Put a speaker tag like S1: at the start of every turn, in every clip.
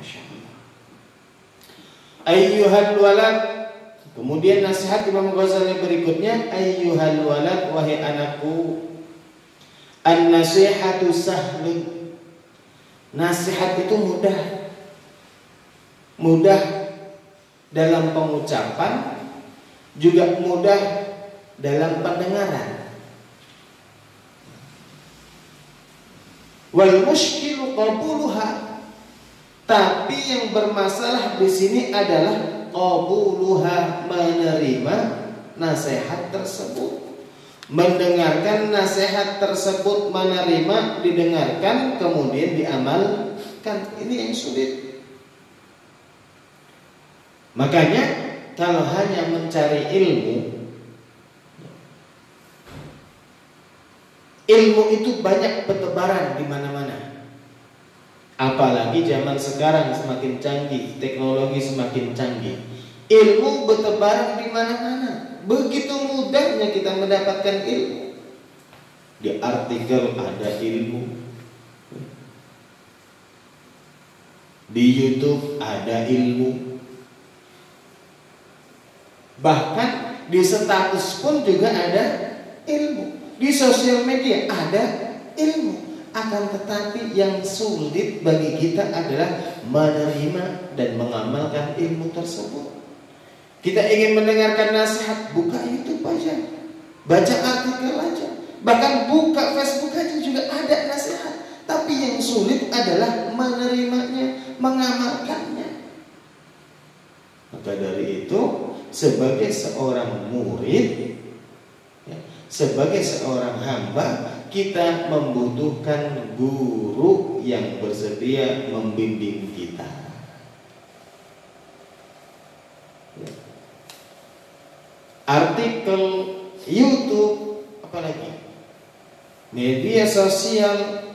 S1: Masya Allah. Ayyuhal walad. Kemudian nasihat Imam Ghazali berikutnya, ayyuhal walad, wahai anakku, an-nasihatu sahlun. Nasihat itu mudah dalam pengucapan, juga mudah dalam pendengaran. Wal mushkilu qabuluha. Tapi yang bermasalah di sini adalah qabuluha, menerima nasihat tersebut, mendengarkan nasihat tersebut, menerima, didengarkan, kemudian diamalkan. Ini yang sulit. Makanya kalau hanya mencari ilmu itu banyak bertebaran di mana-mana. Apalagi zaman sekarang semakin canggih, teknologi semakin canggih. Ilmu bertebaran di mana-mana. Begitu mudahnya kita mendapatkan ilmu. Di artikel ada ilmu. Di YouTube ada ilmu. Bahkan di status pun juga ada ilmu. Di sosial media ada ilmu. Akan tetapi yang sulit bagi kita adalah menerima dan mengamalkan ilmu tersebut. Kita ingin mendengarkan nasihat, buka YouTube aja, baca artikel aja, bahkan buka Facebook aja juga ada nasihat. Tapi yang sulit adalah menerimanya, mengamalkannya. Maka dari itu, sebagai seorang murid, sebagai seorang hamba, kita membutuhkan guru yang bersedia membimbing kita. Artikel YouTube, apalagi media sosial,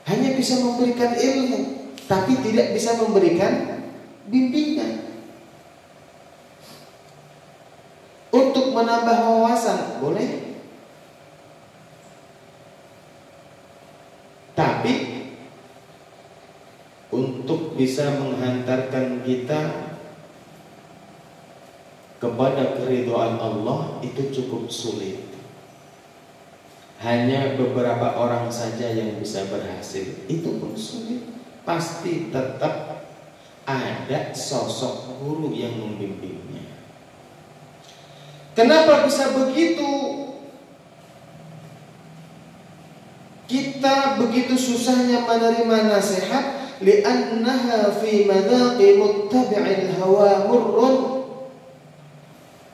S1: hanya bisa memberikan ilmu, tapi tidak bisa memberikan bimbingan. Untuk menambah wawasan boleh, tapi untuk bisa menghantarkan kita kepada keridhaan Allah itu cukup sulit. Hanya beberapa orang saja yang bisa berhasil. Itu pun sulit. Pasti tetap ada sosok guru yang membimbingnya. Kenapa bisa begitu? Kita begitu susahnya menerima nasihat, li'annaha fi madaqi muttabi'il hawa murrun.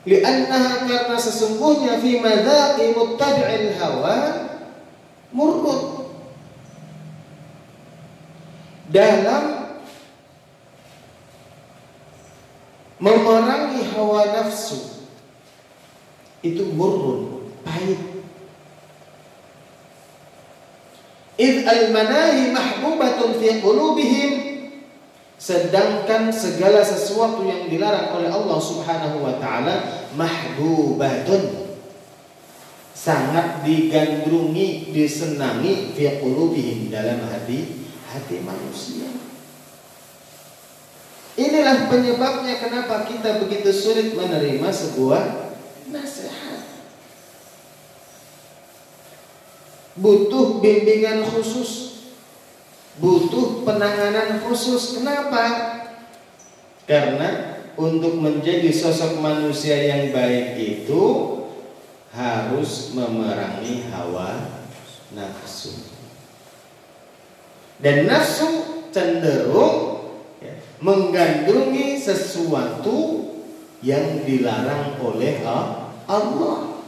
S1: Li'annaha, karena sesungguhnya fi madaqi muttabi'il hawa murrun. Dalam memerangi hawa nafsu itu murrun, pahit. Idh al-manahi mahbubatun fi qulubihim. Sedangkan segala sesuatu yang dilarang oleh Allah Subhanahu wa ta'ala mahbubatun, sangat digandrungi, disenangi, fi qulubihim, dalam hati manusia. Inilah penyebabnya kenapa kita begitu sulit menerima sebuah nasihat. Butuh bimbingan khusus, butuh penanganan khusus. Kenapa? Karena untuk menjadi sosok manusia yang baik itu harus memerangi hawa nafsu. Dan nafsu cenderung menggandrungi sesuatu yang dilarang oleh Allah.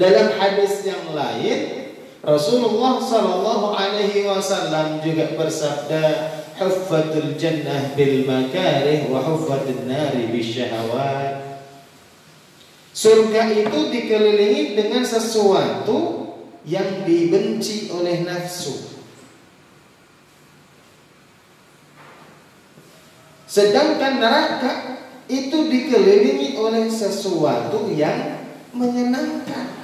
S1: Dalam hadis yang lain, Rasulullah sallallahu alaihi wasallam juga bersabda, huffatul jannah bil makarih wa huffatul nari bisyahawat. Surga itu dikelilingi dengan sesuatu yang dibenci oleh nafsu. Sedangkan neraka itu dikelilingi oleh sesuatu yang menyenangkan.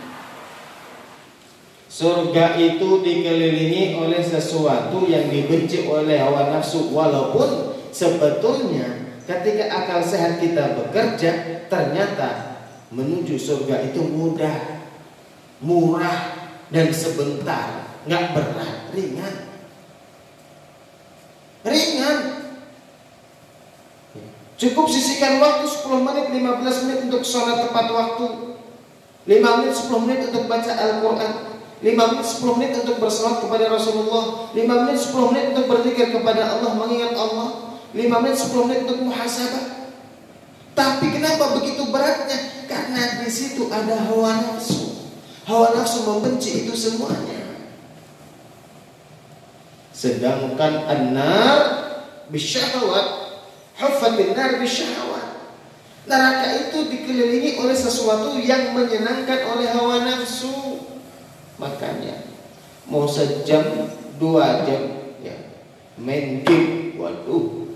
S1: Surga itu dikelilingi oleh sesuatu yang dibenci oleh hawa nafsu, walaupun sebetulnya ketika akal sehat kita bekerja, ternyata menuju surga itu mudah, murah, dan sebentar, nggak berat, ringan. Cukup sisihkan waktu 10 menit, 15 menit untuk sholat tepat waktu, 5 menit, 10 menit untuk baca Al-Quran, 5 menit, 10 menit untuk bersalawat kepada Rasulullah, 5 menit, 10 menit untuk berzikir kepada Allah, mengingat Allah, 5 menit, 10 menit untuk muhasabah. Tapi kenapa begitu beratnya? Karena di situ ada hawa nafsu. Hawa nafsu membenci itu semuanya. Sedangkan an-nar bisyahawat, huffatin nar bisyahawat. Neraka itu dikelilingi oleh sesuatu yang menyenangkan oleh hawa nafsu. Makanya mau sejam, 2 jam ya, main game, waduh,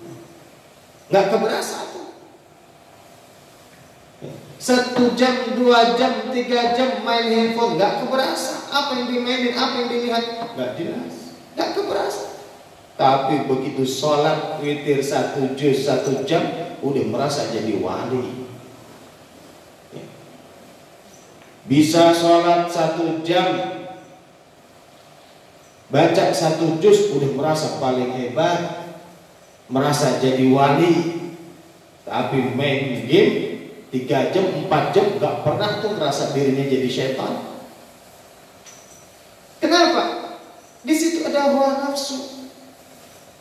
S1: nggak keberasa tuh. 1 jam, 2 jam, 3 jam main handphone, nggak keberasa. Apa yang dimainin, apa yang dilihat, nggak jelas, nggak keberasa. Tapi begitu sholat witir 1 juz 1 jam, udah merasa jadi wali. Bisa sholat 1 jam, baca 1 juz, udah merasa paling hebat, merasa jadi wali. Tapi main game 3 jam, 4 jam, gak pernah tuh merasa dirinya jadi syaitan. Kenapa? Di situ ada hawa nafsu.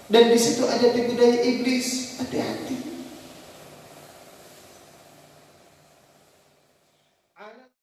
S1: Dan di situ ada tipu daya iblis. Hati-hati.